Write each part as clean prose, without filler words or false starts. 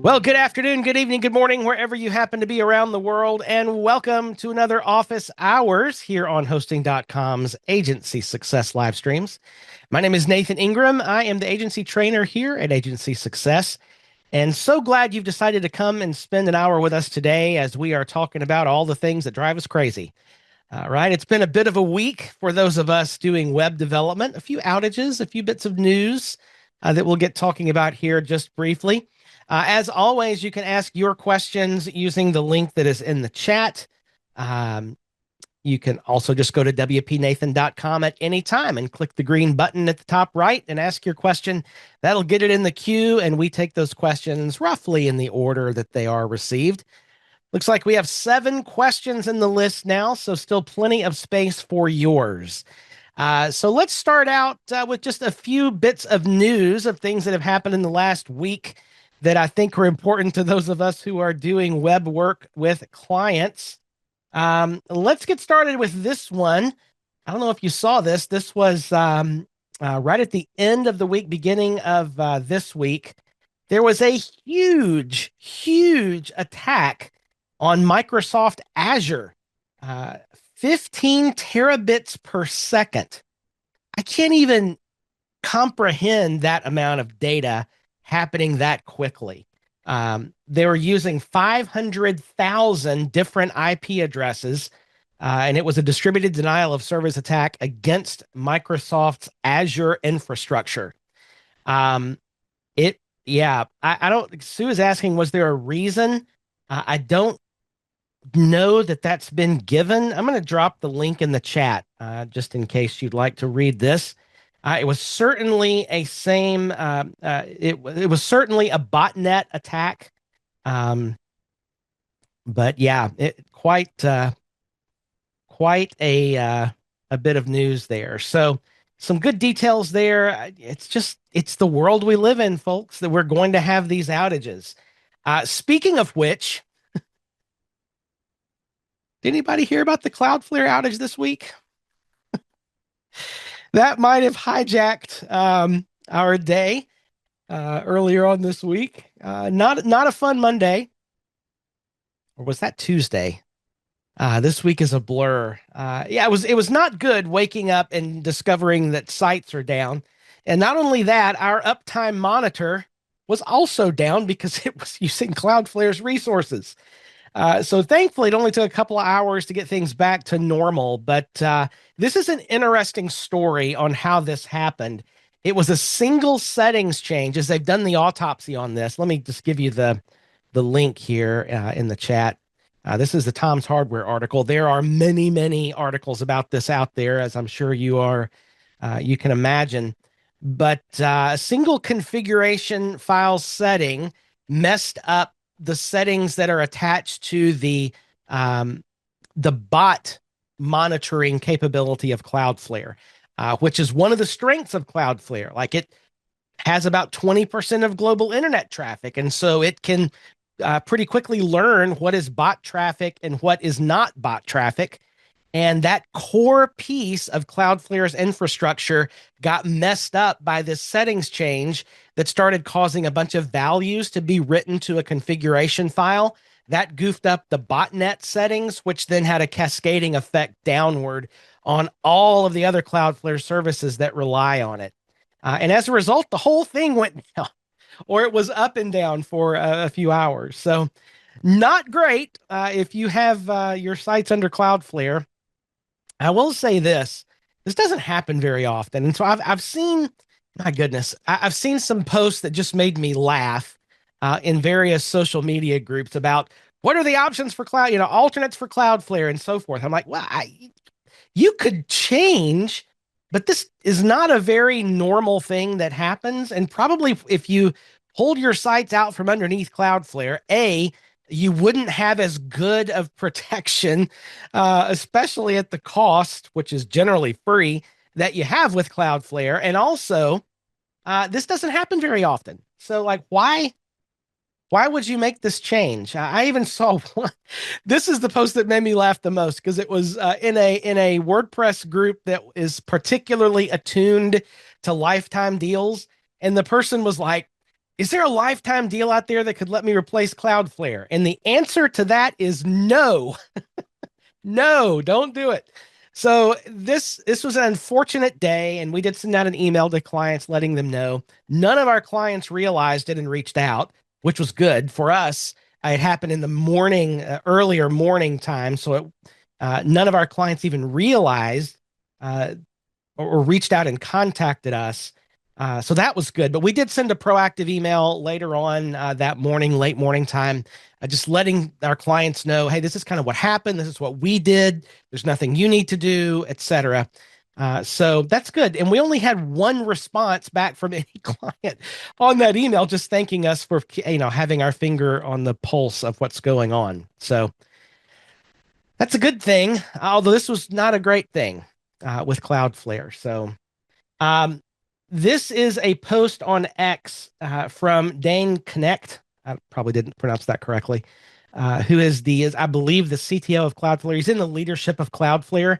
Well, good afternoon, good evening, good morning, wherever you happen to be around the world, and welcome to another office hours here on hosting.com's Agency Success live streams. My name is Nathan Ingram. I am the agency trainer here at Agency Success, and so glad you've decided to come and spend an hour with us today as we are talking about all the things that drive us crazy. Right? It's been a bit of a week for those of us doing web development, a few outages, a few bits of news that we'll get talking about here just briefly. As always, you can ask your questions using the link that is in the chat. Um, you can also just go to wpnathan.com at any time and click the green button at the top right and ask your question. That'll get it in the queue, and we take those questions roughly in the order that they are received. Looks like we have 7 questions in the list now, so still plenty of space for yours. So let's start out with just a few bits of news of things that have happened in the last week that I think are important to those of us who are doing web work with clients. Let's get started with this one. I don't know if you saw this. This was right at the end of the week, beginning of this week. There was a huge, huge attack on Microsoft Azure, 15 terabits per second. I can't even comprehend that amount of data happening that quickly. They were using 500,000 different IP addresses, and it was a distributed denial of service attack against Microsoft's Azure infrastructure. I don't. Sue is asking, was there a reason? I don't know that that's been given. I'm going to drop the link in the chat just in case you'd like to read this. It was certainly a same. It was certainly a botnet attack, but yeah, quite a bit of news there. So some good details there. It's the world we live in, folks, that we're going to have these outages. Speaking of which. Did anybody hear about the Cloudflare outage this week? That might have hijacked our day earlier on this week. Not a fun Monday. Or was that Tuesday? This week is a blur. Yeah, it was not good waking up and discovering that sites are down. And not only that, our uptime monitor was also down because it was using Cloudflare's resources. So thankfully, it only took a couple of hours to get things back to normal. But this is an interesting story on how this happened. It was a single settings change as they've done the autopsy on this. Let me just give you the link here in the chat. This is the Tom's Hardware article. There are many, many articles about this out there, as I'm sure you can imagine. But a single configuration file setting messed up the settings that are attached to the bot monitoring capability of Cloudflare, which is one of the strengths of Cloudflare. Like, it has about 20% of global internet traffic, and so it can pretty quickly learn what is bot traffic and what is not bot traffic. And that core piece of Cloudflare's infrastructure got messed up by this settings change that started causing a bunch of values to be written to a configuration file. That goofed up the botnet settings, which then had a cascading effect downward on all of the other Cloudflare services that rely on it. And as a result, the whole thing went down, or it was up and down for a few hours. So not great if you have your sites under Cloudflare. I will say this doesn't happen very often. And so I've seen, my goodness, I've seen some posts that just made me laugh in various social media groups about what are the options for cloud, alternates for Cloudflare and so forth. I'm like, well, you could change, but this is not a very normal thing that happens. And probably if you pulled your sites out from underneath Cloudflare, you wouldn't have as good of protection, especially at the cost, which is generally free, that you have with Cloudflare. And also, this doesn't happen very often. So, like, why would you make this change? I even saw one. This is the post that made me laugh the most because it was in a WordPress group that is particularly attuned to lifetime deals. And the person was like, Is there a lifetime deal out there that could let me replace Cloudflare? And the answer to that is no. No, don't do it. So this was an unfortunate day, and we did send out an email to clients letting them know. None of our clients realized it and reached out, which was good for us. It happened in the morning, earlier morning time, so none of our clients even realized uh, or reached out and contacted us. So that was good. But we did send a proactive email later on that morning, late morning time, just letting our clients know, hey, this is kind of what happened. This is what we did. There's nothing you need to do, etc. So that's good. And we only had one response back from any client on that email, just thanking us for having our finger on the pulse of what's going on. So that's a good thing. Although this was not a great thing with Cloudflare. So um, this is a post on X from Dane Connect. I probably didn't pronounce that correctly. Who is I believe the CTO of Cloudflare. He's in the leadership of Cloudflare,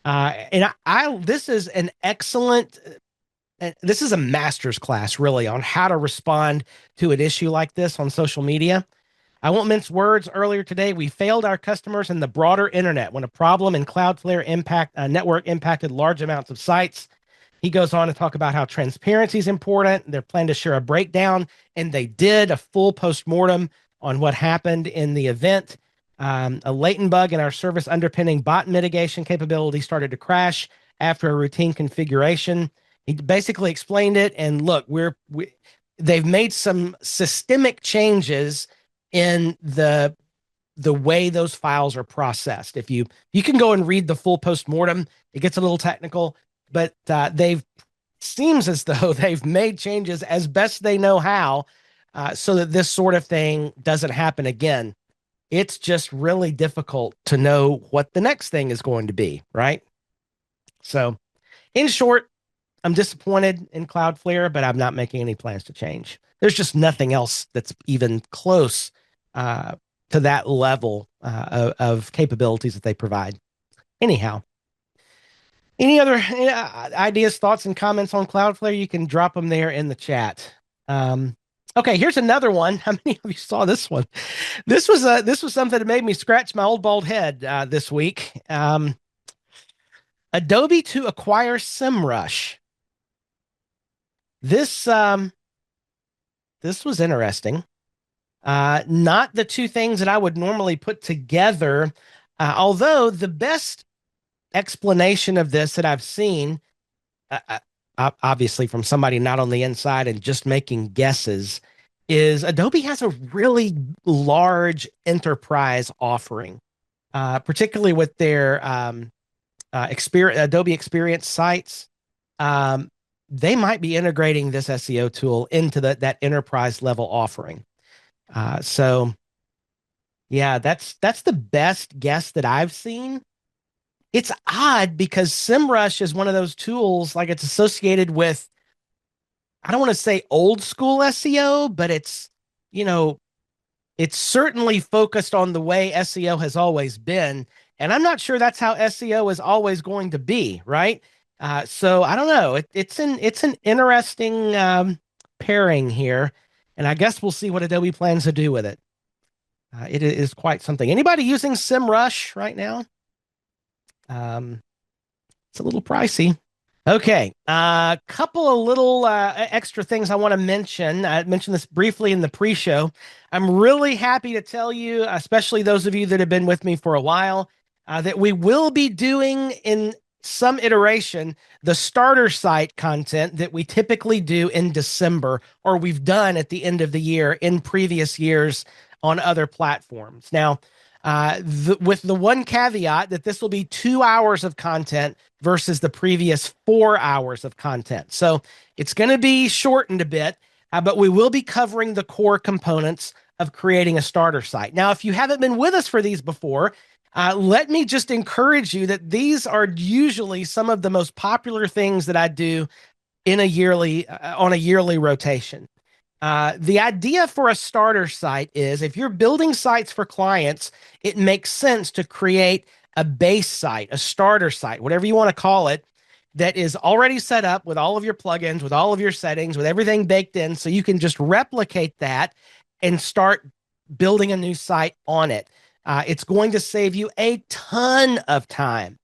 and this is an excellent. This is a master's class, really, on how to respond to an issue like this on social media. I won't mince words. Earlier today, we failed our customers and the broader internet when a problem in Cloudflare network impacted large amounts of sites. He goes on to talk about how transparency is important. They're planning to share a breakdown, and they did a full postmortem on what happened in the event. A latent bug in our service underpinning bot mitigation capability started to crash after a routine configuration. He basically explained it, and look, they've made some systemic changes in the way those files are processed. If you can go and read the full postmortem, it gets a little technical, but seems as though they've made changes as best they know how, so that this sort of thing doesn't happen again. It's just really difficult to know what the next thing is going to be, right? So, in short, I'm disappointed in Cloudflare, but I'm not making any plans to change. There's just nothing else that's even close to that level of capabilities that they provide. Anyhow, any other ideas, thoughts, and comments on Cloudflare? You can drop them there in the chat. Okay, here's another one. How many of you saw this one? This was something that made me scratch my old bald head this week. Adobe to acquire SEMrush. This was interesting. Not the two things that I would normally put together. Although the best explanation of this that I've seen, obviously from somebody not on the inside and just making guesses, is Adobe has a really large enterprise offering, particularly with their Adobe Experience sites. They might be integrating this SEO tool into that enterprise level offering. So yeah, that's the best guess that I've seen. It's odd because SEMrush is one of those tools, like it's associated with, I don't want to say old school SEO, but it's certainly focused on the way SEO has always been. And I'm not sure that's how SEO is always going to be, right? So I don't know. It's an interesting pairing here, and I guess we'll see what Adobe plans to do with it. It is quite something. Anybody using SEMrush right now? It's a little pricey. Okay, a couple of little extra things I want to mention. I mentioned this briefly in the pre-show. I'm really happy to tell you, especially those of you that have been with me for a while, that we will be doing in some iteration the starter site content that we typically do in December, or we've done at the end of the year in previous years on other platforms. Now, with the one caveat that this will be 2 hours of content versus the previous 4 hours of content. So it's going to be shortened a bit, but we will be covering the core components of creating a starter site. Now, if you haven't been with us for these before, let me just encourage you that these are usually some of the most popular things that I do in on a yearly rotation. The idea for a starter site is if you're building sites for clients, it makes sense to create a base site, a starter site, whatever you want to call it, that is already set up with all of your plugins, with all of your settings, with everything baked in. So you can just replicate that and start building a new site on it. It's going to save you a ton of time.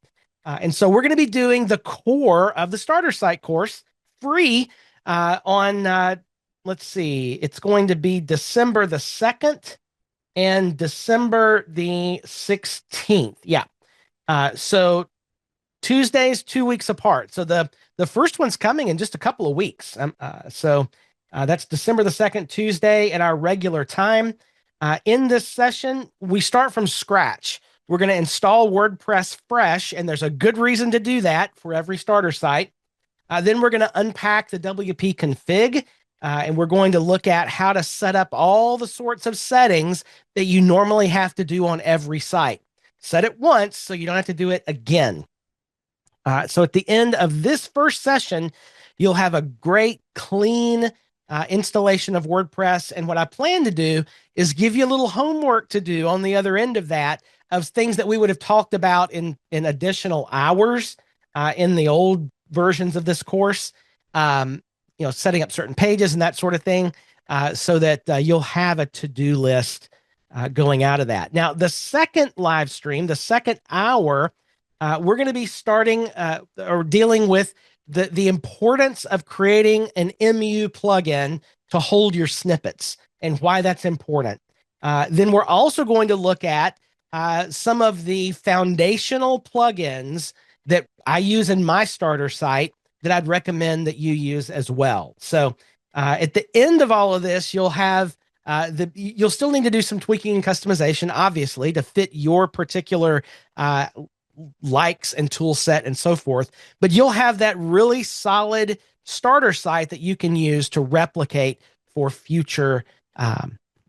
And so we're going to be doing the core of the starter site course free let's see, it's going to be December the 2nd and December the 16th. Yeah. So Tuesdays, 2 weeks apart. So the first one's coming in just a couple of weeks. That's December the 2nd, Tuesday at our regular time. In this session, we start from scratch. We're going to install WordPress fresh, and there's a good reason to do that for every starter site. Then we're going to unpack the WP config, and we're going to look at how to set up all the sorts of settings that you normally have to do on every site. Set it once so you don't have to do it again. So at the end of this first session, you'll have a great, clean installation of WordPress. And what I plan to do is give you a little homework to do on the other end of that, of things that we would have talked about in additional hours in the old versions of this course. Setting up certain pages and that sort of thing, so that you'll have a to-do list going out of that. Now, the second live stream, the second hour, we're going to be starting or dealing with the importance of creating an MU plugin to hold your snippets and why that's important. Then we're also going to look at some of the foundational plugins that I use in my starter site that I'd recommend that you use as well. So at the end of all of this, you'll have you'll still need to do some tweaking and customization, obviously, to fit your particular likes and tool set and so forth. But you'll have that really solid starter site that you can use to replicate for future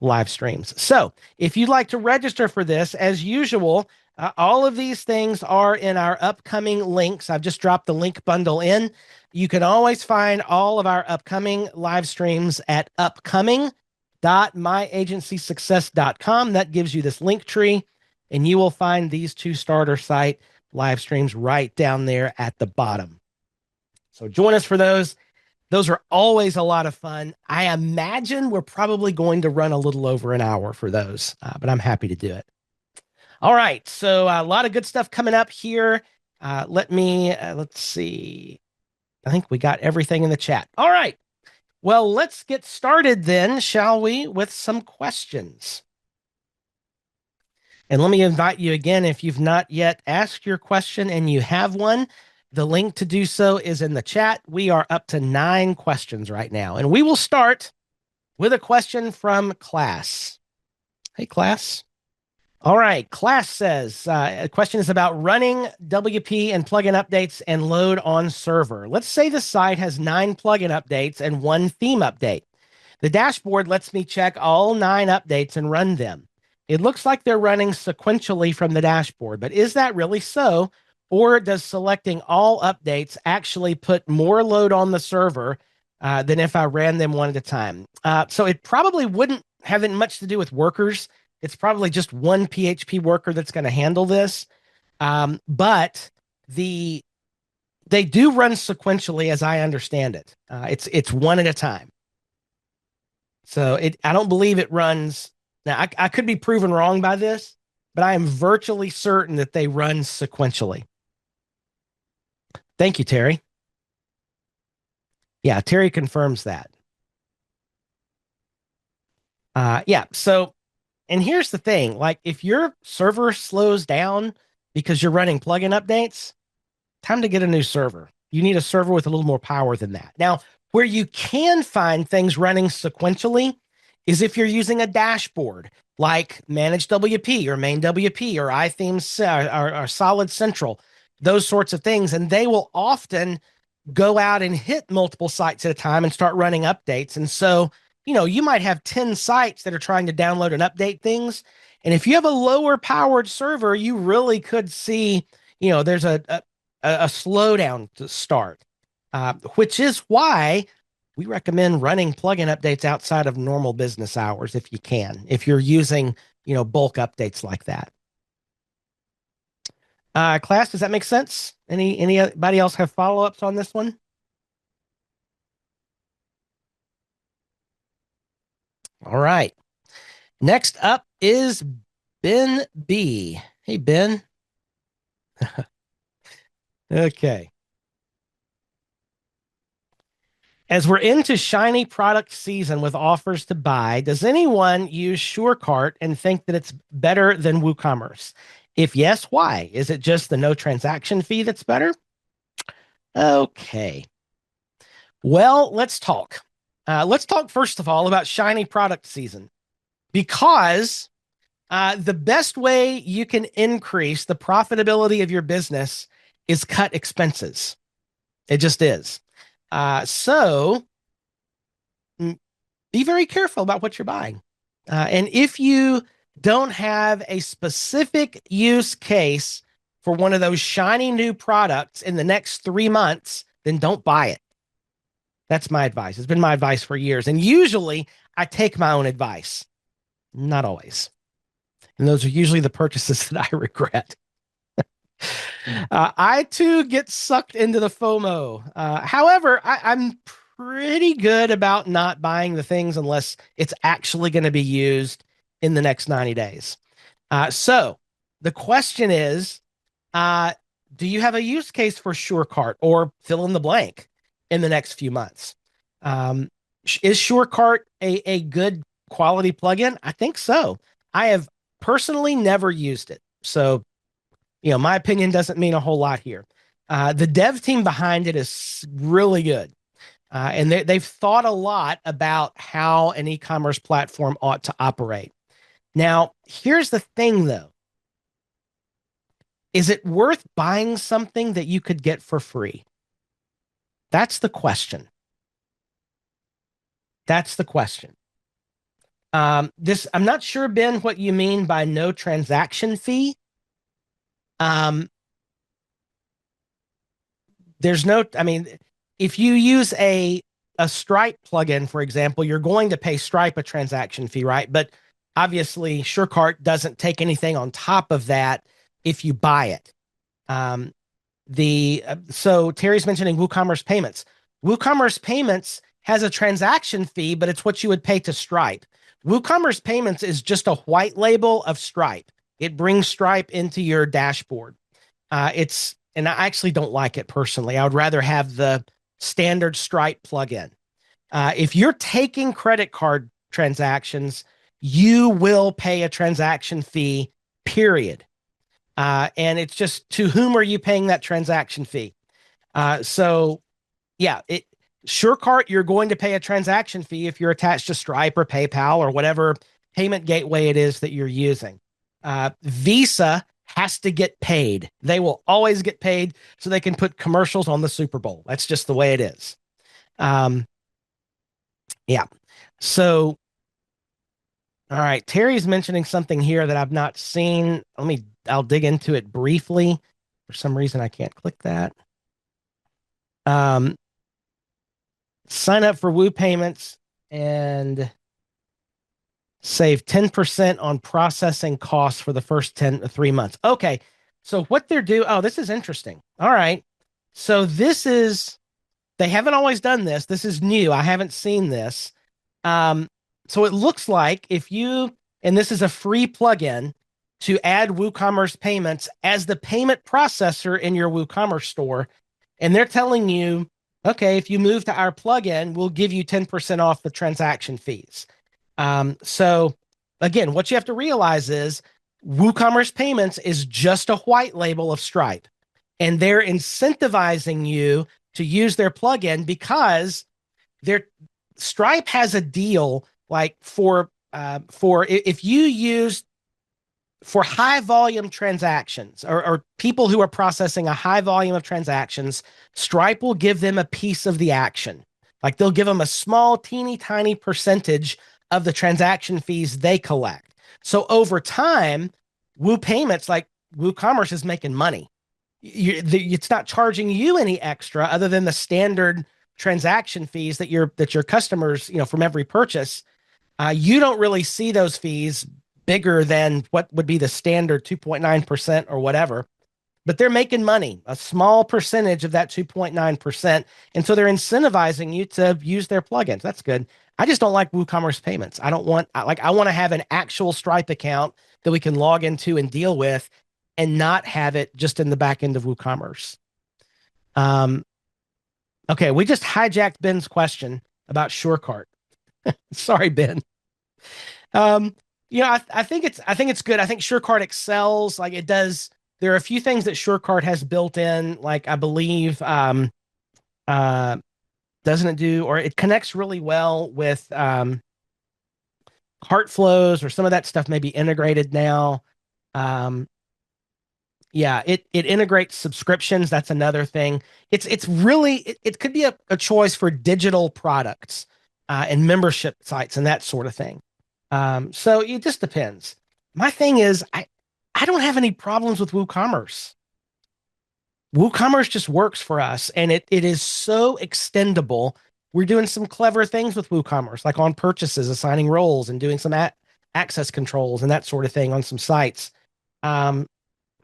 live streams. So if you'd like to register for this, as usual, all of these things are in our upcoming links. I've just dropped the link bundle in. You can always find all of our upcoming live streams at upcoming.myagencysuccess.com. That gives you this link tree, and you will find these two starter site live streams right down there at the bottom. So join us for those. Those are always a lot of fun. I imagine we're probably going to run a little over an hour for those, but I'm happy to do it. All right, so a lot of good stuff coming up here. Let's see. I think we got everything in the chat. All right, well, let's get started then, shall we, with some questions. And let me invite you again, if you've not yet asked your question and you have one, the link to do so is in the chat. We are up to 9 questions right now, and we will start with a question from Class. Hey, Class. All right, Class says, a question is about running WP and plugin updates and load on server. Let's say the site has 9 plugin updates and 1 theme update. The dashboard lets me check all 9 updates and run them. It looks like they're running sequentially from the dashboard, but is that really so? Or does selecting all updates actually put more load on the server than if I ran them one at a time? So it probably wouldn't have much to do with workers. It's probably just one PHP worker that's going to handle this. But they do run sequentially, as I understand it. It's one at a time. So I don't believe it runs. Now, I could be proven wrong by this, but I am virtually certain that they run sequentially. Thank you, Terry. Yeah, Terry confirms that. Yeah, so, and here's the thing, like if your server slows down because you're running plugin updates, time to get a new server. You need a server with a little more power than that. Now, where you can find things running sequentially is if you're using a dashboard like Manage WP or Main WP or iThemes or Solid Central, those sorts of things. And they will often go out and hit multiple sites at a time and start running updates. And so, you might have 10 sites that are trying to download and update things. And if you have a lower powered server, you really could see, there's a slowdown to start, which is why we recommend running plugin updates outside of normal business hours if you can, if you're using, bulk updates like that. Class, does that make sense? Anybody else have follow-ups on this one? All right. Next up is Ben B. Hey, Ben. Okay. As we're into shiny product season with offers to buy, does anyone use SureCart and think that it's better than WooCommerce? If yes, why? Is it just the no transaction fee that's better? Okay. Well, let's talk. Let's talk first of all about shiny product season because the best way you can increase the profitability of your business is cut expenses. It just is. So be very careful about what you're buying. And if you don't have a specific use case for one of those shiny new products in the next 3 months, then don't buy it. That's my advice. It's been my advice for years. And usually I take my own advice, not always. And those are usually the purchases that I regret. I too get sucked into the FOMO. However, I'm pretty good about not buying the things unless it's actually going to be used in the next 90 days. So the question is, uh, do you have a use case for SureCart or fill in the blank in the next few months? Is SureCart a good quality plugin? I think so. I have personally never used it. So, my opinion doesn't mean a whole lot here. The dev team behind it is really good. And they've thought a lot about how an e-commerce platform ought to operate. Now, here's the thing, though. Is it worth buying something that you could get for free? That's the question. That's the question. I'm not sure, Ben, what you mean by no transaction fee. There's no, I mean, if you use a Stripe plugin, for example, you're going to pay Stripe a transaction fee, right? But obviously, SureCart doesn't take anything on top of that if you buy it. So Terry's mentioning WooCommerce payments. WooCommerce payments has a transaction fee, but it's what you would pay to Stripe. WooCommerce payments is just a white label of Stripe. It brings Stripe into your dashboard. And I actually don't like it personally. I would rather have the standard Stripe plugin. If you're taking credit card transactions, you will pay a transaction fee, period. And it's just, to whom are you paying that transaction fee? So yeah, SureCart, you're going to pay a transaction fee if you're attached to Stripe or PayPal or whatever payment gateway it is that you're using. Visa has to get paid. They will always get paid so they can put commercials on the Super Bowl. That's just the way it is. Yeah. So, all right. Terry's mentioning something here that I've not seen. I'll dig into it briefly. For some reason, I can't click that. Sign up for Woo payments and save 10% on processing costs for the first 3 months. Okay. So what they're doing, this is interesting. All right. So they haven't always done this. This is new. I haven't seen this. So it looks like and this is a free plugin to add WooCommerce payments as the payment processor in your WooCommerce store. And they're telling you, okay, if you move to our plugin, we'll give you 10% off the transaction fees. So again, what you have to realize is WooCommerce payments is just a white label of Stripe, and they're incentivizing you to use their plugin because Stripe has a deal like for if you use for high volume transactions or people who are processing a high volume of transactions, Stripe will give them a piece of the action. Like they'll give them a small, teeny tiny percentage of the transaction fees they collect. So over time, Woo payments, like WooCommerce, is making money. It's not charging you any extra other than the standard transaction fees that your customers, from every purchase. You don't really see those fees bigger than what would be the standard 2.9% or whatever. but they're making money, a small percentage of that 2.9%. And so they're incentivizing you to use their plugins. That's good. I just don't like WooCommerce payments. I don't want, I want to have an actual Stripe account that we can log into and deal with and not have it just in the back end of WooCommerce. Okay, we just hijacked Ben's question about SureCart. Sorry, Ben. Um, I think it's good. I think SureCart excels. Like it does. There are a few things that SureCart has built in. Like I believe, uh, doesn't it do, or it connects really well with cart flows, or some of that stuff may be integrated now. Um, yeah, it integrates subscriptions. That's another thing. It's really it could be a choice for digital products and membership sites and that sort of thing. So it just depends. My thing is I don't have any problems with WooCommerce. WooCommerce just works for us, and it is so extendable. We're doing some clever things with WooCommerce, like on purchases, assigning roles and doing some access controls and that sort of thing on some sites. Um,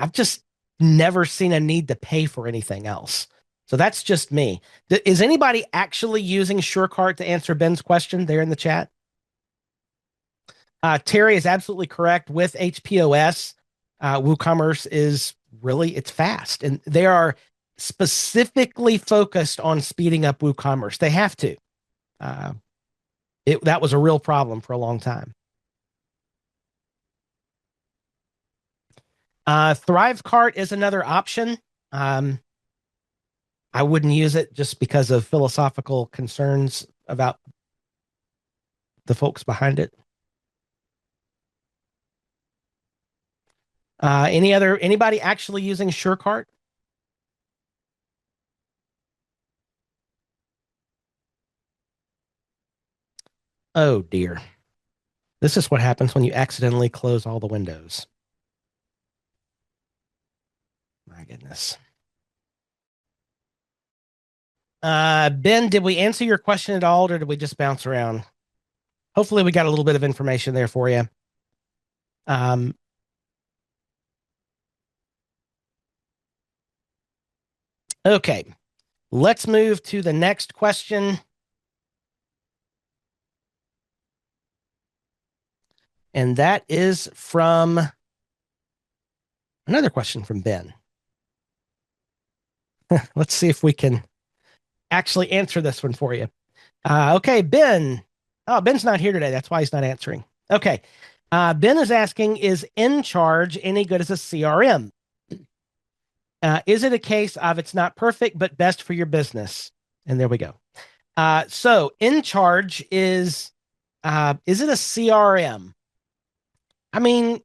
I've just never seen a need to pay for anything else. So that's just me. Is anybody actually using SureCart to answer Ben's question there in the chat? Terry is absolutely correct. With HPOS, WooCommerce is really, it's fast. And they are specifically focused on speeding up WooCommerce. They have to. Uh, that was a real problem for a long time. Thrivecart is another option. I wouldn't use it just because of philosophical concerns about the folks behind it. Anybody actually using SureCart? Oh dear. This is what happens when you accidentally close all the windows. My goodness. Ben, did we answer your question at all, or did we just bounce around? Hopefully we got a little bit of information there for you. Okay, let's move to the next question. And that is from another question from Ben. Let's see if we can actually answer this one for you. Okay, Ben. Oh, Ben's not here today. That's why he's not answering. Okay. Ben is asking, is InCharge any good as a CRM? Is it a case of it's not perfect, but best for your business? And there we go. So InCharge is it a CRM? I mean,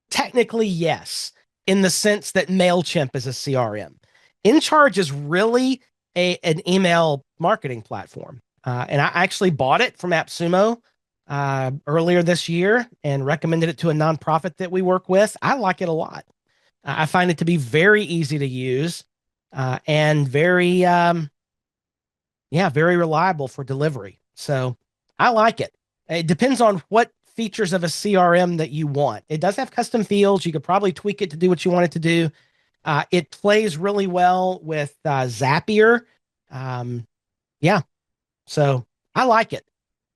technically, yes, in the sense that MailChimp is a CRM. InCharge is really an email marketing platform. And I actually bought it from AppSumo earlier this year and recommended it to a nonprofit that we work with. I like it a lot. I find it to be very easy to use and very, very reliable for delivery. So I like it. It depends on what features of a CRM that you want. It does have custom fields. You could probably tweak it to do what you want it to do. It plays really well with Zapier. So I like it.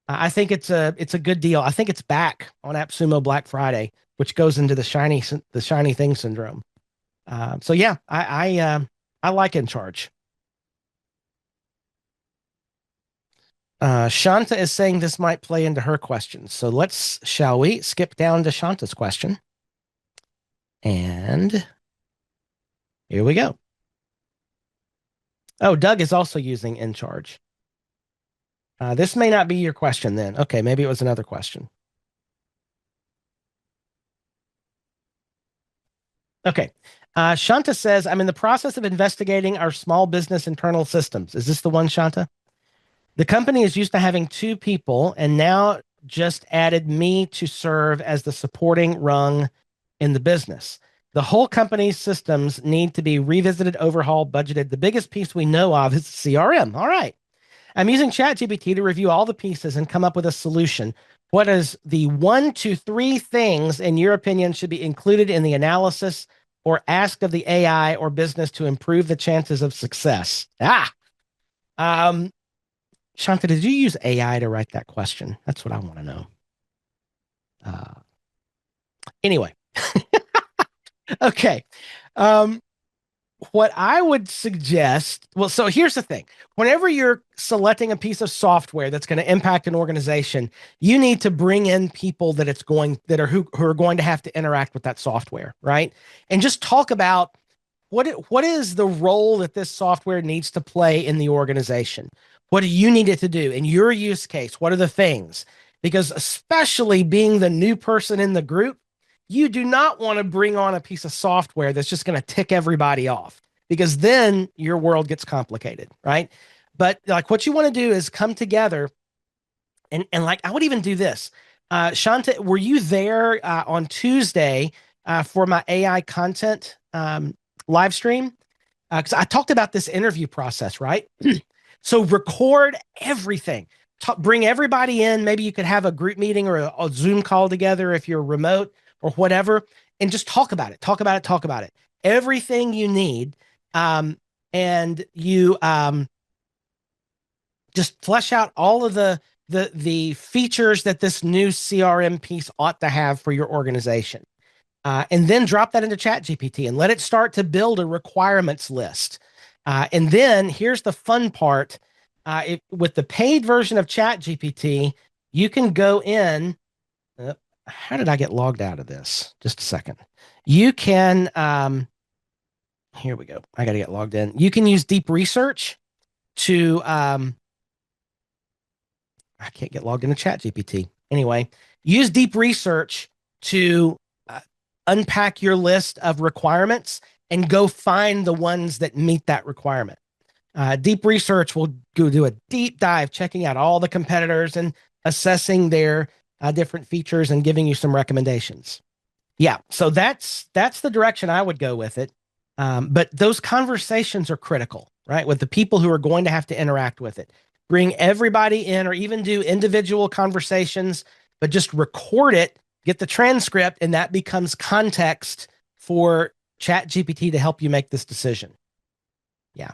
I think it's a good deal. I think it's back on AppSumo Black Friday, which goes into the shiny thing syndrome. I like InCharge. Shanta is saying this might play into her question. So shall we skip down to Shanta's question? And here we go. Oh, Doug is also using InCharge. This may not be your question then. Okay, maybe it was another question. Okay. Shanta says, I'm in the process of investigating our small business internal systems. Is this the one, Shanta? The company is used to having 2 people and now just added me to serve as the supporting rung in the business. The whole company's systems need to be revisited, overhauled, budgeted. The biggest piece we know of is CRM. All right. I'm using ChatGPT to review all the pieces and come up with a solution. What is the 1 to 3 things, in your opinion, should be included in the analysis or ask of the AI or business to improve the chances of success? Um, Shanta, did you use AI to write that question? That's what I want to know. Uh, anyway, okay. Um, what I would suggest, well, so here's the thing. Whenever you're selecting a piece of software that's going to impact an organization, you need to bring in people that it's going that are who are going to have to interact with that software, right? And just talk about what is the role that this software needs to play in the organization? What do you need it to do in your use case? What are the things? Because especially being the new person in the group, you do not want to bring on a piece of software that's just going to tick everybody off because then your world gets complicated, right? But like what you want to do is come together and like I would even do this. Shanta, were you there on Tuesday for my AI content live stream? Because I talked about this interview process, right? So record everything. Bring everybody in. Maybe you could have a group meeting or a Zoom call together if you're remote or whatever, and just talk about it. Talk about it. Talk about it. Everything you need, and you just flesh out all of the features that this new CRM piece ought to have for your organization. And then drop that into ChatGPT and let it start to build a requirements list. And then here's the fun part. With the paid version of ChatGPT, you can go in. How did I get logged out of this? Just a second. You can, here we go. I got to get logged in. You can use deep research to, I can't get logged into ChatGPT. Anyway, use deep research to unpack your list of requirements and go find the ones that meet that requirement. Deep research will go do a deep dive, checking out all the competitors and assessing their different features and giving you some recommendations. Yeah, so that's the direction I would go with it. But those conversations are critical, right? With the people who are going to have to interact with it. Bring everybody in, or even do individual conversations, but just record it, get the transcript, and that becomes context for ChatGPT to help you make this decision. Yeah.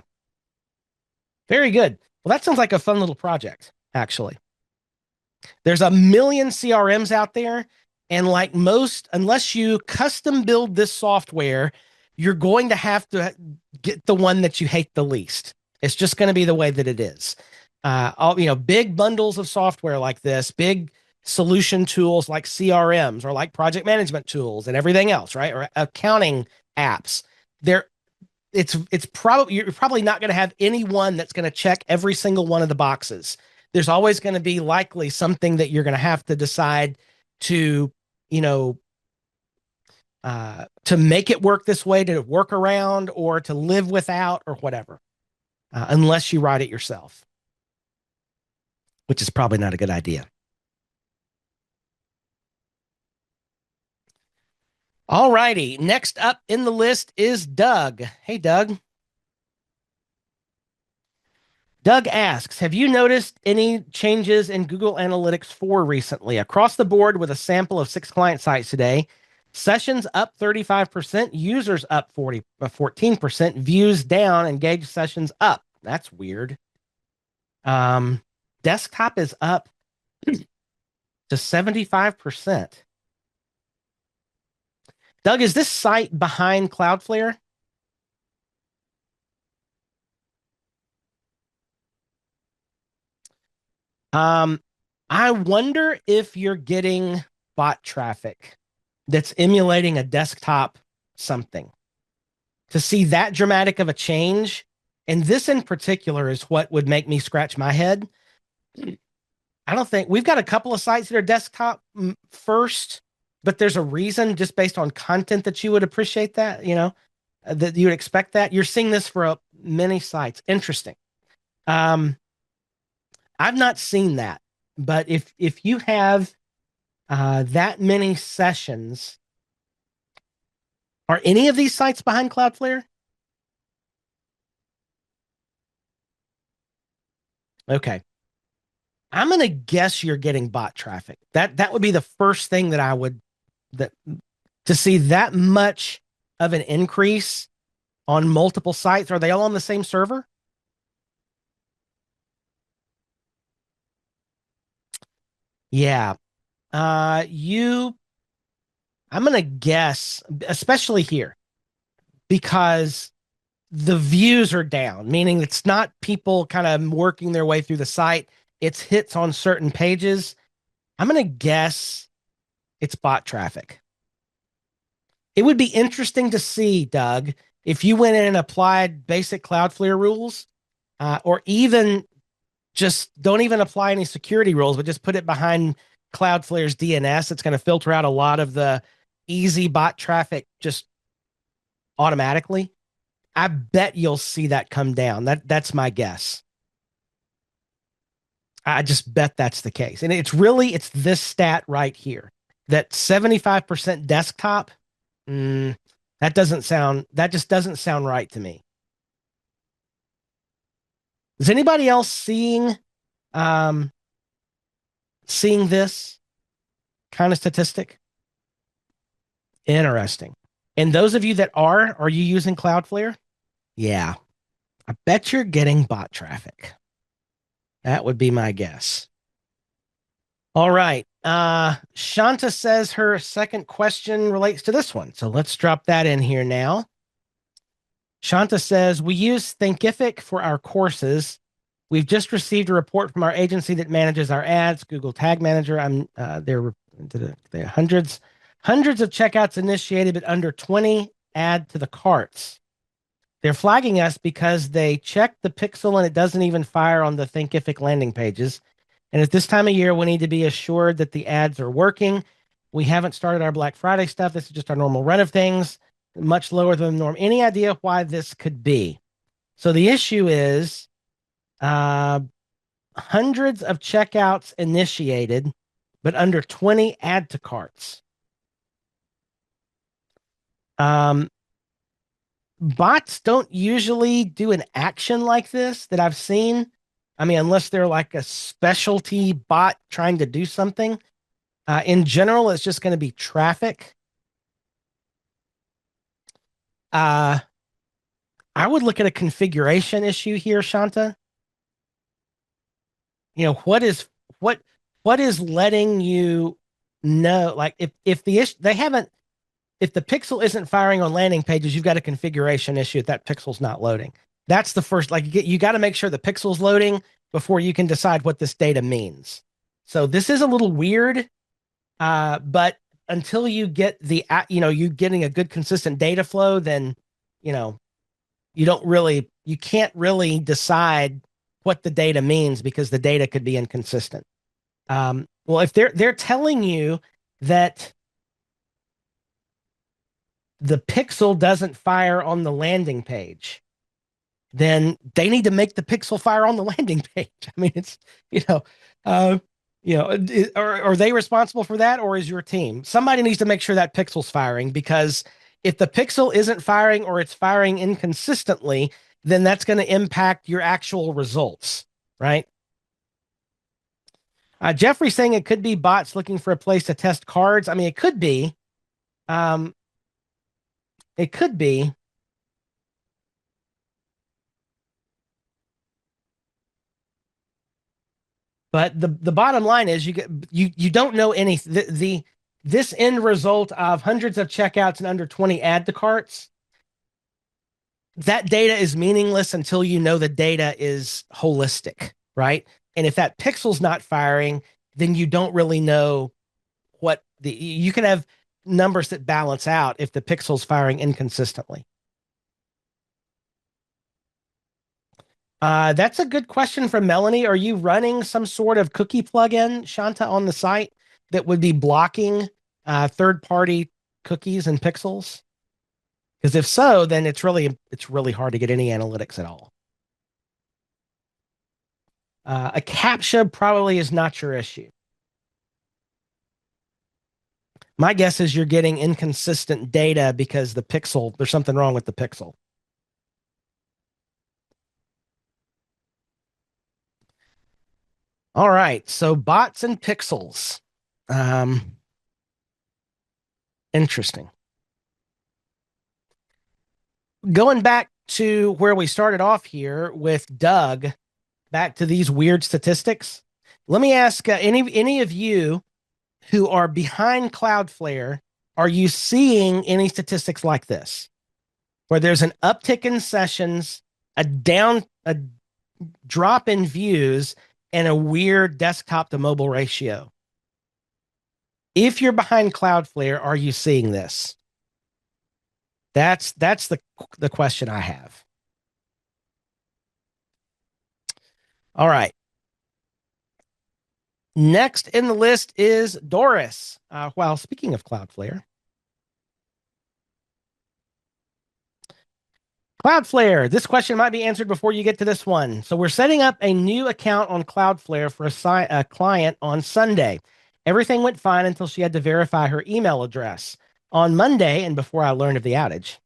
Very good. Well, that sounds like a fun little project, actually. There's a million CRMs out there, and like most, unless you custom build this software, you're going to have to get the one that you hate the least. It's just going to be the way that it is. Big bundles of software like this, big solution tools like CRMs or like project management tools and everything else, right? Or accounting apps. It's probably you're probably not going to have any one that's going to check every single one of the boxes. There's always going to be likely something that you're going to have to decide to, to make it work this way, to work around, or to live without, or whatever, unless you write it yourself, which is probably not a good idea. All righty. Next up in the list is Doug. Hey, Doug. Doug asks, have you noticed any changes in Google Analytics 4 recently? Across the board with a sample of 6 client sites today, sessions up 35%, users up 14%, views down, engaged sessions up. That's weird. Desktop is up to 75%. Doug, is this site behind Cloudflare? I wonder if you're getting bot traffic that's emulating a desktop something. To see that dramatic of a change, and this in particular is what would make me scratch my head. I don't think we've got a couple of sites that are desktop first, but there's a reason just based on content that you would appreciate that, that you would expect that. You're seeing this for many sites. Interesting. I've not seen that, but if you have that many sessions, are any of these sites behind Cloudflare? Okay. I'm going to guess you're getting bot traffic. That would be the first thing that I would that to see that much of an increase on multiple sites? Are they all on the same server? Yeah. You, I'm going to guess, especially here, because the views are down, meaning it's not people kind of working their way through the site. It's hits on certain pages. I'm going to guess it's bot traffic. It would be interesting to see, Doug, if you went in and applied basic Cloudflare rules, or even just don't even apply any security rules, but just put it behind Cloudflare's DNS. It's going to filter out a lot of the easy bot traffic just automatically. I bet you'll see that come down. That's my guess. I just bet that's the case. And it's this stat right here that 75% desktop. mm, that just doesn't sound right to me. Is anybody else um seeing this kind of statistic? Interesting. And those of you that are you using Cloudflare? Yeah. I bet you're getting bot traffic. That would be my guess. All right. Shanta says her second question relates to this one. So let's drop that in here now. Shanta says, we use Thinkific for our courses. We've just received a report from our agency that manages our ads, Google Tag Manager. There are hundreds of checkouts initiated, but under 20 add to the carts. They're flagging us because they checked the pixel and it doesn't even fire on the Thinkific landing pages. And at this time of year, we need to be assured that the ads are working. We haven't started our Black Friday stuff. This is just our normal run of things, much lower than the norm. Any idea why this could be? So the issue is uh, hundreds of checkouts initiated, but under 20 add to carts. Um, Bots don't usually do an action like this that I've seen. I mean, unless they're like a specialty bot trying to do something. In general, it's just going to be traffic. Uh, I would look at a configuration issue here, Shanta. You know, what what is letting you know? Like if the issue they haven't if the pixel isn't firing on landing pages, you've got a configuration issue if that pixel's not loading. That's the first, like you got to make sure the pixel's loading before you can decide what this data means. So this is a little weird, but until you get you getting a good consistent data flow, then, you know, you can't really decide what the data means because the data could be inconsistent. Well, if they're telling you that the pixel doesn't fire on the landing page, then they need to make the pixel fire on the landing page. I mean, it's, you know, uh, are they responsible for that, or is your team? Somebody needs to make sure that pixel's firing, because if the pixel isn't firing or it's firing inconsistently, then that's going to impact your actual results, right? Jeffrey's saying it could be bots looking for a place to test cards. I mean, it could be. Um, it could be. But the bottom line is you don't know any this end result of hundreds of checkouts and under 20 add to carts. That data is meaningless until you know the data is holistic, right? And if that pixel's not firing, then you don't really know what you can have numbers that balance out if the pixel's firing inconsistently. That's a good question from Melanie. Are you running some sort of cookie plugin, Shanta, on the site that would be blocking third-party cookies and pixels? Because if so, then it's really hard to get any analytics at all. A CAPTCHA probably is not your issue. My guess is you're getting inconsistent data because there's something wrong with the pixel. All right, so bots and pixels. Interesting. Going back to where we started off here with Doug, back to these weird statistics. Let me ask any of you who are behind Cloudflare, are you seeing any statistics like this, where there's an uptick in sessions, a drop in views, and a weird desktop to mobile ratio? If you're behind Cloudflare, are you seeing this? That's the question I have. All right. Next in the list is Doris. Well, speaking of Cloudflare, Cloudflare, this question might be answered before you get to this one. So we're setting up a new account on Cloudflare for a client on Sunday. Everything went fine until she had to verify her email address. On Monday, and before I learned of the outage,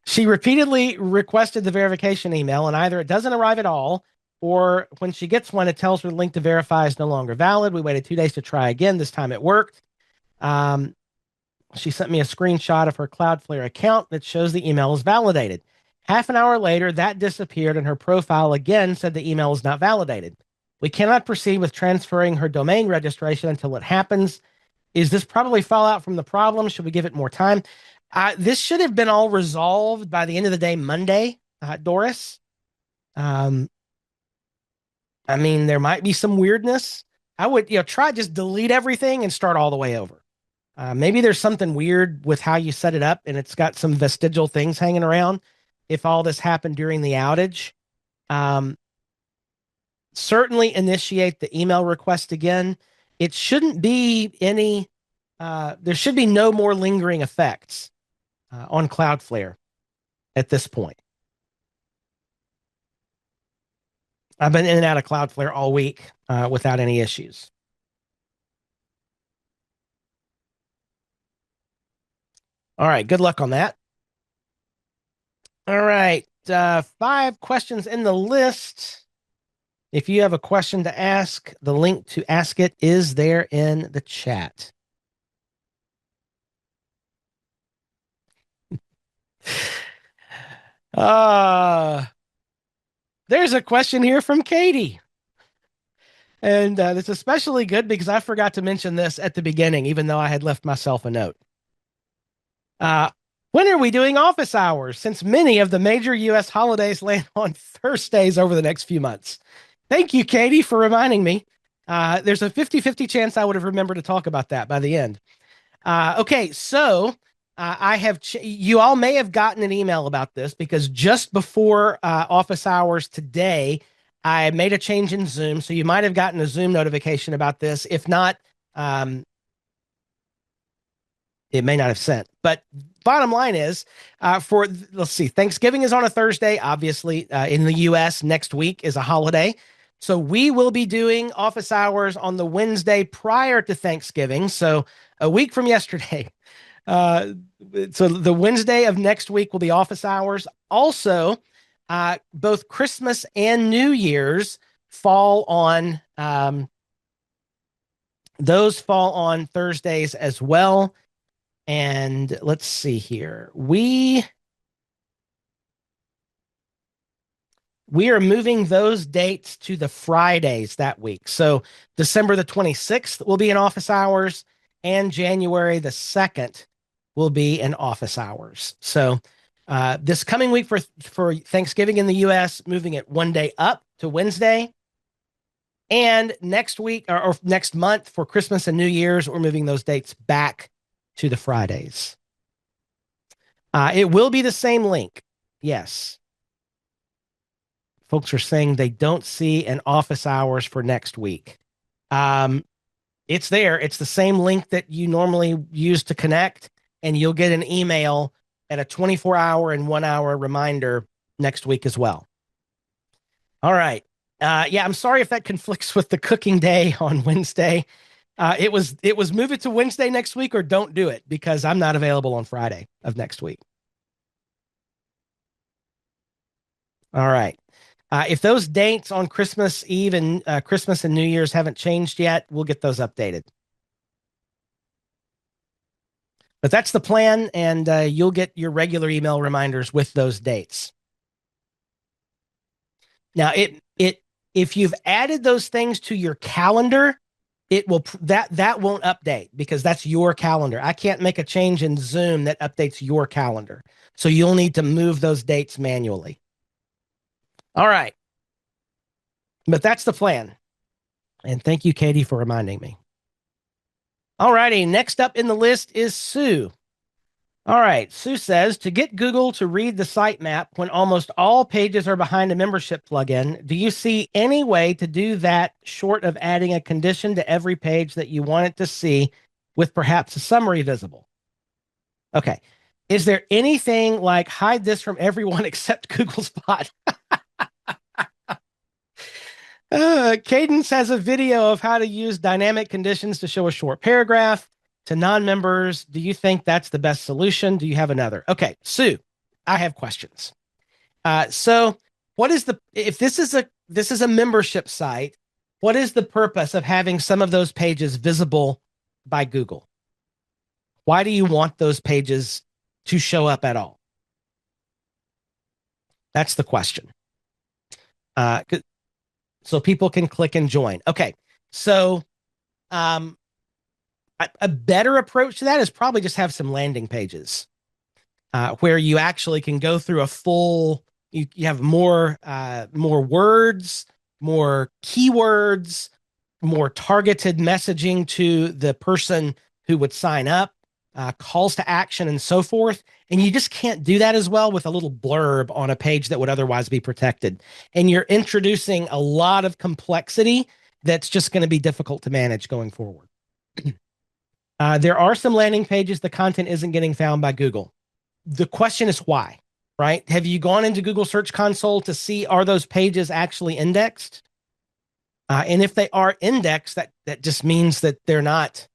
she repeatedly requested the verification email, and either it doesn't arrive at all, or when she gets one, it tells her the link to verify is no longer valid. We waited 2 days to try again. This time it worked. She sent me a screenshot of her Cloudflare account that shows the email is validated. Half an hour later, that disappeared, and her profile again said the email is not validated. We cannot proceed with transferring her domain registration until it happens. Is this probably fallout from the problem? Should we give it more time? This should have been all resolved by the end of the day Monday, Doris. I mean, there might be some weirdness. I would, try just delete everything and start all the way over. Maybe there's something weird with how you set it up, and it's got some vestigial things hanging around. If all this happened during the outage, certainly initiate the email request again. It shouldn't be any. There should be no more lingering effects on Cloudflare at this point. I've been in and out of Cloudflare all week without any issues. All right, good luck on that. All right, 5 questions in the list. If you have a question to ask, the link to ask it is there in the chat. There's a question here from Katie. And it's especially good because I forgot to mention this at the beginning, even though I had left myself a note. When are we doing office hours? Since many of the major U.S. holidays land on Thursdays over the next few months. Thank you, Katie, for reminding me. There's a 50-50 chance I would have remembered to talk about that by the end. Okay, so I have you all may have gotten an email about this because just before office hours today, I made a change in Zoom. So you might have gotten a Zoom notification about this. If not, it may not have sent. But bottom line is, let's see, Thanksgiving is on a Thursday. Obviously, in the U.S., next week is a holiday. So we will be doing office hours on the Wednesday prior to Thanksgiving. So a week from yesterday. So the Wednesday of next week will be office hours. Also, both Christmas and New Year's fall on, those fall on Thursdays as well. And let's see here. We are moving those dates to the Fridays that week. So December the 26th will be in office hours, and January the 2nd will be in office hours. So this coming week for Thanksgiving in the U.S., moving it one day up to Wednesday. And next week or next month for Christmas and New Year's, we're moving those dates back to the Fridays. It will be the same link. Yes. Folks are saying they don't see an office hours for next week. It's there. It's the same link that you normally use to connect, and you'll get an email at a 24-hour and 1-hour reminder next week as well. All right. Yeah, I'm sorry if that conflicts with the cooking day on Wednesday. It was move it to Wednesday next week or don't do it because I'm not available on Friday of next week. All right. If those dates on Christmas Eve and Christmas and New Year's haven't changed yet, we'll get those updated. But that's the plan, and you'll get your regular email reminders with those dates. Now, it if you've added those things to your calendar, it will that won't update because that's your calendar. I can't make a change in Zoom that updates your calendar. So you'll need to move those dates manually. All right. But that's the plan. And thank you, Katie, for reminding me. All righty. Next up in the list is Sue. All right. Sue says to get Google to read the sitemap when almost all pages are behind a membership plugin, do you see any way to do that short of adding a condition to every page that you want it to see with perhaps a summary visible? Okay. Is there anything like hide this from everyone except Google Spot? Cadence has a video of how to use dynamic conditions to show a short paragraph to non-members. Do you think that's the best solution? Do you have another? Okay, Sue, I have questions. So what is if this is a membership site, what is the purpose of having some of those pages visible by Google? Why do you want those pages to show up at all? That's the question. So people can click and join. Okay, so a better approach to that is probably just have some landing pages where you actually can go through a full. You have more words, more keywords, more targeted messaging to the person who would sign up, calls to action, and so forth. And you just can't do that as well with a little blurb on a page that would otherwise be protected. And you're introducing a lot of complexity that's just going to be difficult to manage going forward. There are some landing pages the content isn't getting found by Google. The question is why, right? Have you gone into Google Search Console to see are those pages actually indexed? And if they are indexed, that just means that they're not.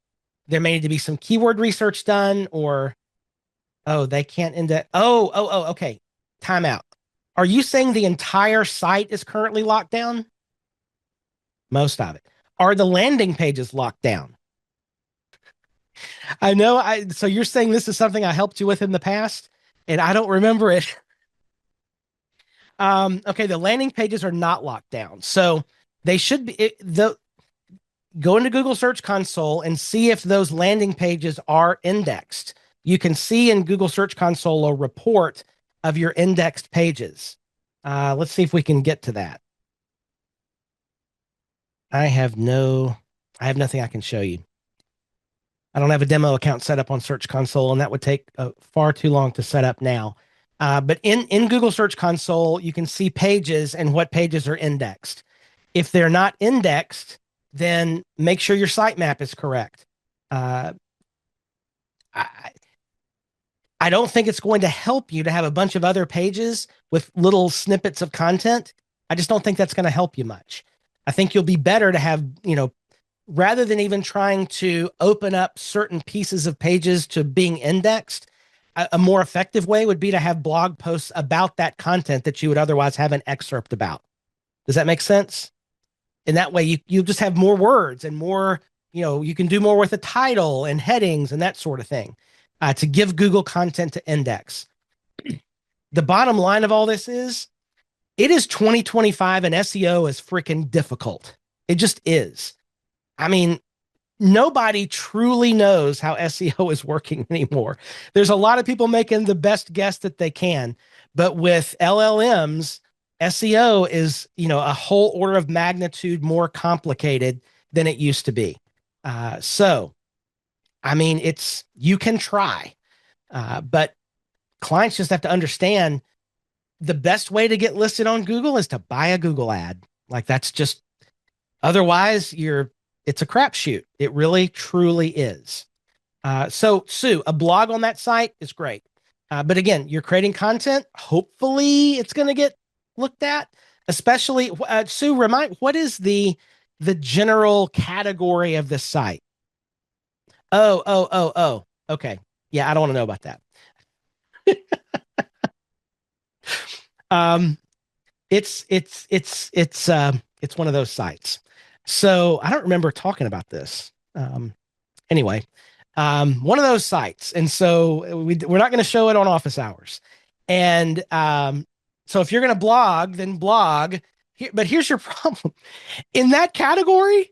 There may need to be some keyword research done, or they can't index. Okay. Timeout. Are you saying the entire site is currently locked down? Most of it. Are the landing pages locked down? I know. So you're saying this is something I helped you with in the past, and I don't remember it. Okay, the landing pages are not locked down, so they should be. Go into Google Search Console and see if those landing pages are indexed. You can see in Google Search Console a report of your indexed pages. Let's see if we can get to that. I have nothing I can show you. I don't have a demo account set up on Search Console, and that would take far too long to set up now. But in Google Search Console, you can see pages and what pages are indexed. If they're not indexed, then make sure your sitemap is correct. I don't think it's going to help you to have a bunch of other pages with little snippets of content. I just don't think that's going to help you much. I think you'll be better to have, rather than even trying to open up certain pieces of pages to being indexed, a more effective way would be to have blog posts about that content that you would otherwise have an excerpt about. Does that make sense? And that way you just have more words and more, you can do more with the title and headings and that sort of thing to give Google content to index. The bottom line of all this is it is 2025 and SEO is freaking difficult. It just is. I mean, nobody truly knows how SEO is working anymore. There's a lot of people making the best guess that they can, but with LLMs, SEO is, a whole order of magnitude more complicated than it used to be. So, I mean, you can try, but clients just have to understand the best way to get listed on Google is to buy a Google ad. Like that's just, otherwise it's a crapshoot. It really, truly is. So Sue, a blog on that site is great. But again, you're creating content. Hopefully it's going to get looked at, especially Sue, what is the general category of this site? Oh. Okay. Yeah, I don't want to know about that. It's one of those sites. So I don't remember talking about this. Anyway, One of those sites. And so we're not going to show it on office hours. And so if you're going to blog, then blog. But here's your problem. In that category,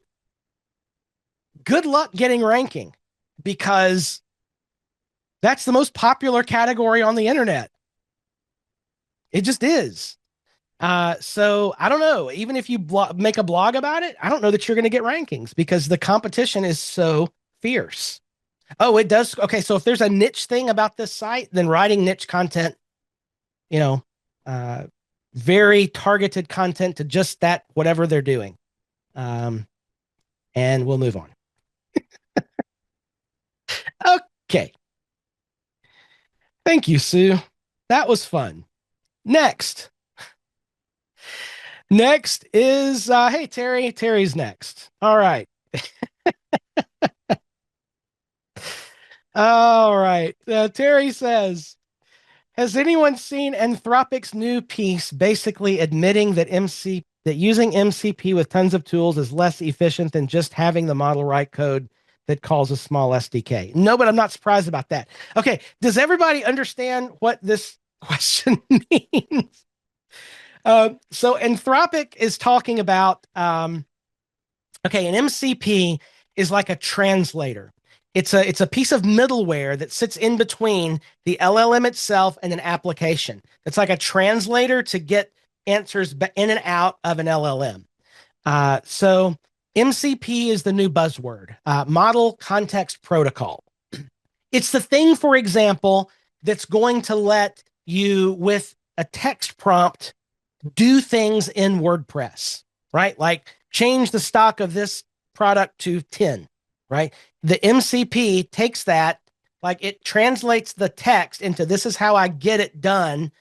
good luck getting ranking because that's the most popular category on the internet. It just is. So I don't know. Even if you make a blog about it, I don't know that you're going to get rankings because the competition is so fierce. Oh, it does. Okay, so if there's a niche thing about this site, then writing niche content, you know, uh, very targeted content to just that, whatever they're doing. And we'll move on. Okay. Thank you, Sue. That was fun. Next. Next is, hey, Terry. Terry's next. All right. All right. Terry says, has anyone seen Anthropic's new piece basically admitting that using MCP with tons of tools is less efficient than just having the model write code that calls a small SDK? No, but I'm not surprised about that. Okay, does everybody understand what this question means? So Anthropic is talking about okay, an MCP is like a translator. It's a piece of middleware that sits in between the LLM itself and an application. It's like a translator to get answers in and out of an LLM. So MCP is the new buzzword, Model Context Protocol. It's the thing, for example, that's going to let you, with a text prompt, do things in WordPress, right? Like change the stock of this product to 10, right? The MCP takes that, like it translates the text into this is how I get it done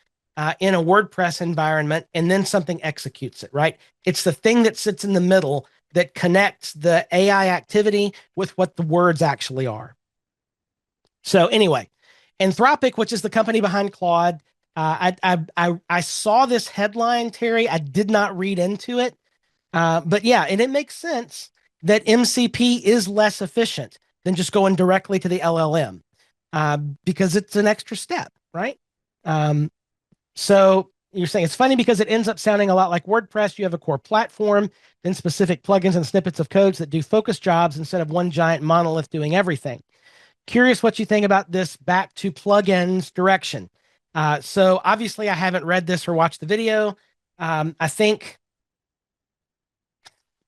in a WordPress environment, and then something executes it, right? It's the thing that sits in the middle that connects the AI activity with what the words actually are. So anyway, Anthropic, which is the company behind Claude, I saw this headline, Terry. I did not read into it, but yeah, and it makes sense that MCP is less efficient than just going directly to the LLM because it's an extra step, right? So you're saying it's funny because it ends up sounding a lot like WordPress. You have a core platform, then specific plugins and snippets of codes that do focus jobs instead of one giant monolith doing everything. Curious what you think about this back to plugins direction. So obviously I haven't read this or watched the video. I think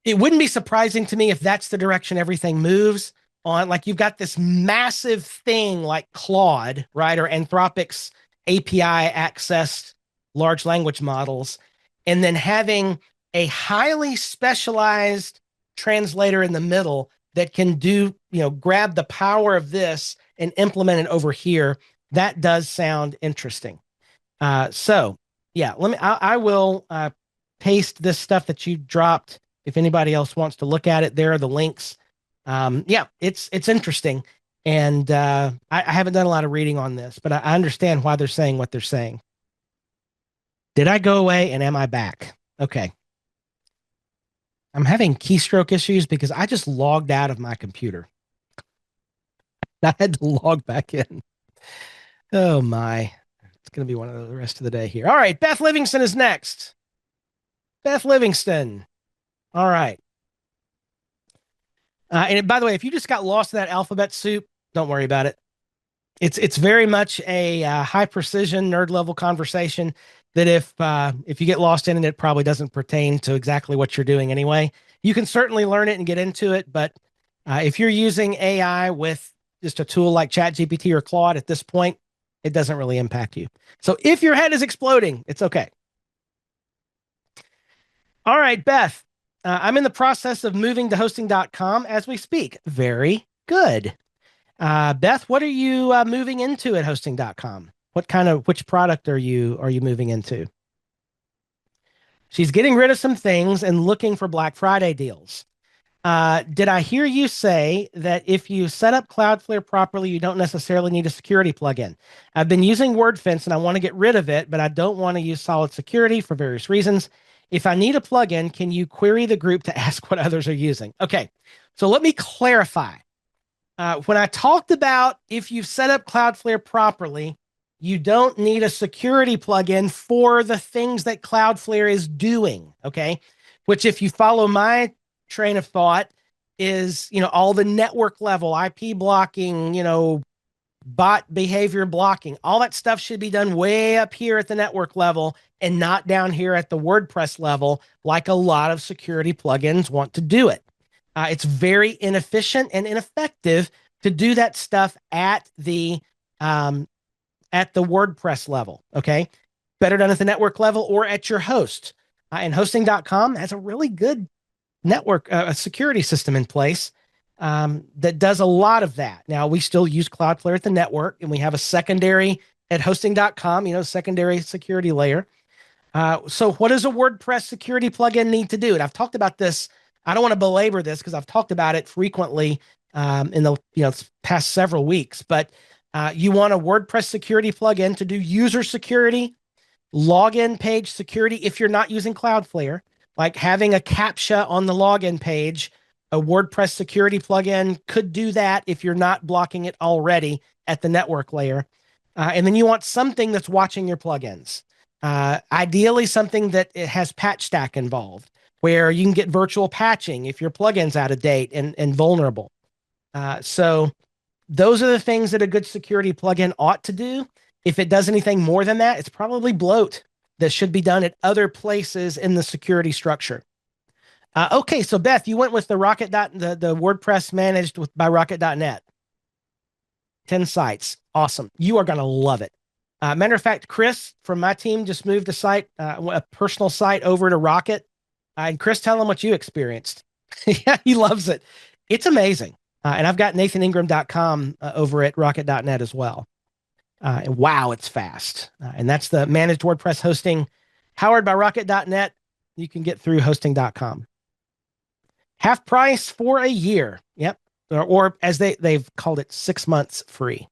it wouldn't be surprising to me if that's the direction everything moves on. Like you've got this massive thing like Claude, right? Or Anthropic's API accessed large language models, and then having a highly specialized translator in the middle that can do, grab the power of this and implement it over here. That does sound interesting. So yeah, I will paste this stuff that you dropped. If anybody else wants to look at it, there are the links. Yeah, it's interesting. And I haven't done a lot of reading on this, but I understand why they're saying what they're saying. Did I go away and am I back? Okay. I'm having keystroke issues because I just logged out of my computer. I had to log back in. Oh my. It's going to be one of the rest of the day here. All right. Beth Livingston is next. Beth Livingston. All right. And by the way, if you just got lost in that alphabet soup, don't worry about it. It's very much a high precision nerd level conversation that if you get lost in it, it probably doesn't pertain to exactly what you're doing anyway. You can certainly learn it and get into it, but if you're using AI with just a tool like ChatGPT or Claude at this point, it doesn't really impact you. So if your head is exploding, it's okay. All right, Beth, I'm in the process of moving to hosting.com as we speak. Very good. Beth, what are you moving into at hosting.com? Which product are you moving into? She's getting rid of some things and looking for Black Friday deals. Did I hear you say that if you set up Cloudflare properly, you don't necessarily need a security plugin? I've been using WordFence and I want to get rid of it, but I don't want to use solid security for various reasons. If I need a plugin, can you query the group to ask what others are using? Okay, so let me clarify. When I talked about if you've set up Cloudflare properly, you don't need a security plugin for the things that Cloudflare is doing. Okay. Which, if you follow my train of thought, is, all the network level IP blocking, bot behavior blocking, all that stuff should be done way up here at the network level and not down here at the WordPress level, like a lot of security plugins want to do it. It's very inefficient and ineffective to do that stuff um, at the WordPress level. Okay, better done at the network level or at your host. And hosting.com has a really good network a security system in place that does a lot of that. Now, we still use Cloudflare at the network, and we have a secondary at hosting.com, secondary security layer. So what does a WordPress security plugin need to do? And I've talked about this. I don't want to belabor this because I've talked about it frequently in the past several weeks. But you want a WordPress security plugin to do user security, login page security if you're not using Cloudflare, like having a CAPTCHA on the login page. A WordPress security plugin could do that if you're not blocking it already at the network layer. And then you want something that's watching your plugins. Ideally, something that it has patch stack involved, where you can get virtual patching if your plugin's out of date and vulnerable. So those are the things that a good security plugin ought to do. If it does anything more than that, it's probably bloat that should be done at other places in the security structure. Okay, so Beth, you went with the the WordPress managed by Rocket.net. 10 sites. Awesome. You are going to love it. Matter of fact, Chris from my team just moved a personal site over to Rocket. And Chris, tell him what you experienced. Yeah, he loves it. It's amazing. And I've got nathaningram.com over at rocket.net as well. And wow, it's fast. And that's the managed WordPress hosting powered by rocket.net. You can get through hosting.com. Half price for a year. Yep. Or as they've called it, 6 months free.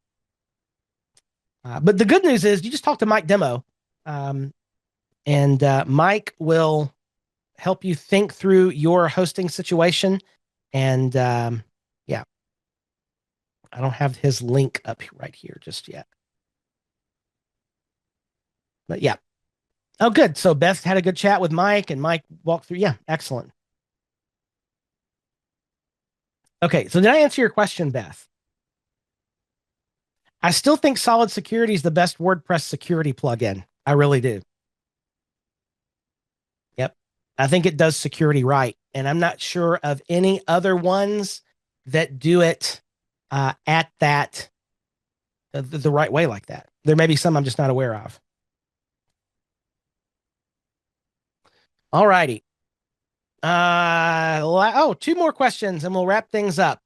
But the good news is you just talk to Mike Demo, and Mike will help you think through your hosting situation. And yeah, I don't have his link up right here just yet. But yeah. Oh, good. So Beth had a good chat with Mike, and Mike walked through. Yeah, excellent. Okay, so did I answer your question, Beth? I still think Solid Security is the best WordPress security plugin. I really do. Yep. I think it does security right. And I'm not sure of any other ones that do it at that the right way like that. There may be some I'm just not aware of. All righty. Two more questions and we'll wrap things up.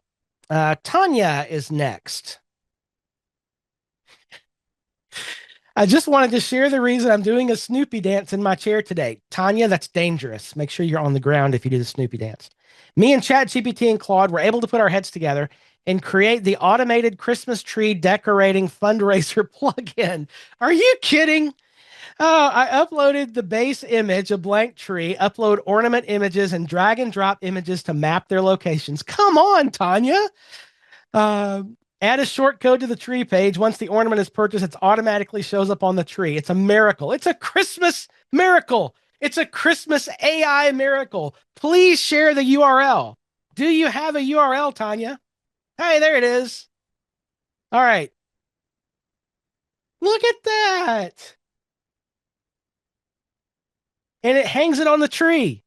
Tanya is next. I just wanted to share the reason I'm doing a Snoopy dance in my chair today. Tanya, that's dangerous. Make sure you're on the ground if you do the Snoopy dance. Me and ChatGPT and Claude were able to put our heads together and create the automated Christmas tree decorating fundraiser plugin. Are you kidding? Oh, I uploaded the base image, a blank tree, upload ornament images, and drag and drop images to map their locations. Come on, Tanya. Add a short code to the tree page. Once the ornament is purchased, it automatically shows up on the tree. It's a miracle. It's a Christmas miracle. It's a Christmas AI miracle. Please share the URL. Do you have a URL, Tanya? Hey, there it is. All right. Look at that. And it hangs it on the tree.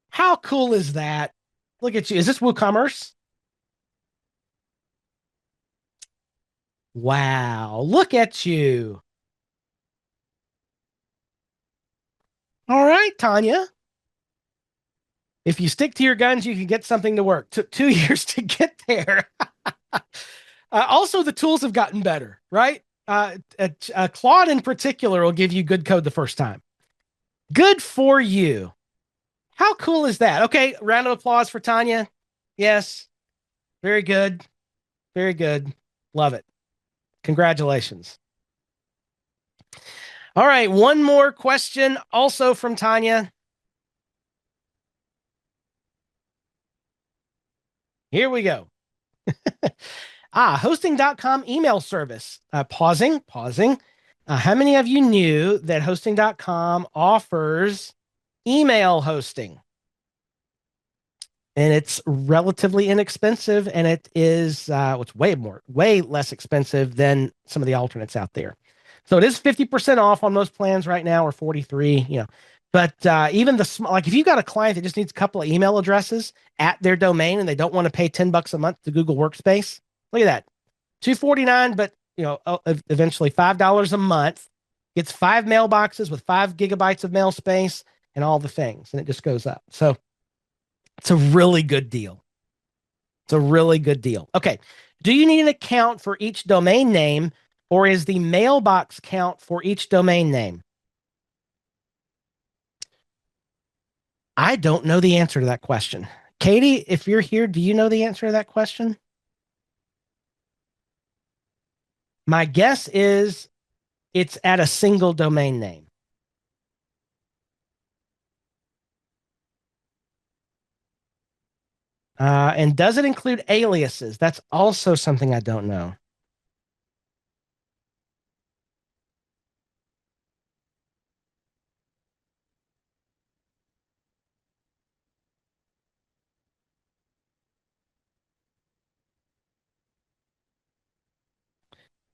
How cool is that? Look at you. Is this WooCommerce? Wow. Look at you. All right, Tanya. If you stick to your guns, you can get something to work. Took 2 years to get there. Also, the tools have gotten better, right? Claude in particular will give you good code the first time. Good for you. How cool is that? Okay, round of applause for Tanya. Yes. Very good. Very good. Love it. Congratulations. All right, one more question also from Tanya. Here we go. Hosting.com email service. Pausing. How many of you knew that hosting.com offers email hosting? And it's relatively inexpensive, and it is it's way less expensive than some of the alternates out there. So it is 50% off on most plans right now, or 43, But even like if you've got a client that just needs a couple of email addresses at their domain and they don't want to pay $10 a month to Google Workspace, look at that. $249, but eventually $5 a month, gets 5 mailboxes with 5 gigabytes of mail space and all the things, and it just goes up. So it's a really good deal. Okay. Do you need an account for each domain name, or is the mailbox count for each domain name? I don't know the answer to that question. Katie, if you're here, do you know the answer to that question? My guess is it's at a single domain name. And does it include aliases? That's also something I don't know.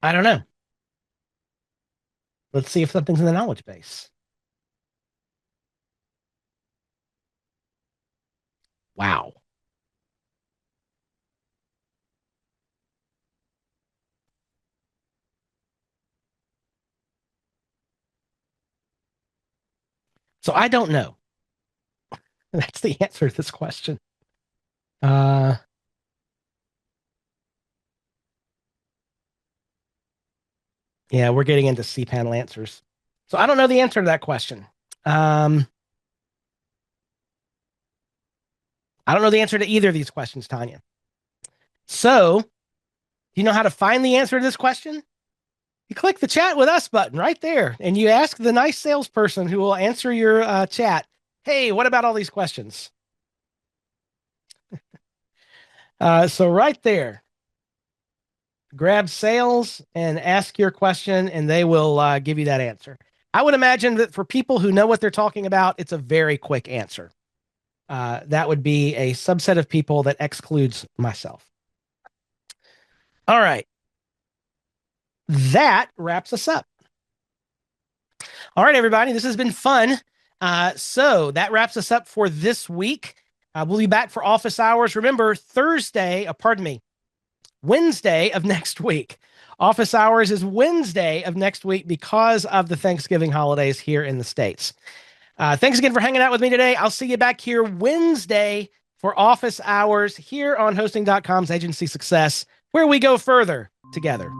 I don't know. Let's see if something's in the knowledge base. Wow. So I don't know. That's the answer to this question. Yeah, we're getting into cPanel answers. So I don't know the answer to that question. I don't know the answer to either of these questions, Tanya. So, do you know how to find the answer to this question? You click the chat with us button right there, and you ask the nice salesperson who will answer your chat, hey, what about all these questions? So right there, grab sales and ask your question, and they will give you that answer. I would imagine that for people who know what they're talking about, it's a very quick answer. That would be a subset of people that excludes myself. All right. That wraps us up. All right, everybody. This has been fun. So that wraps us up for this week. We'll be back for office hours. Remember, Wednesday of next week. Office hours is Wednesday of next week because of the Thanksgiving holidays here in the States. Thanks again for hanging out with me today. I'll see you back here Wednesday for office hours here on hosting.com's Agency Success, where we go further together.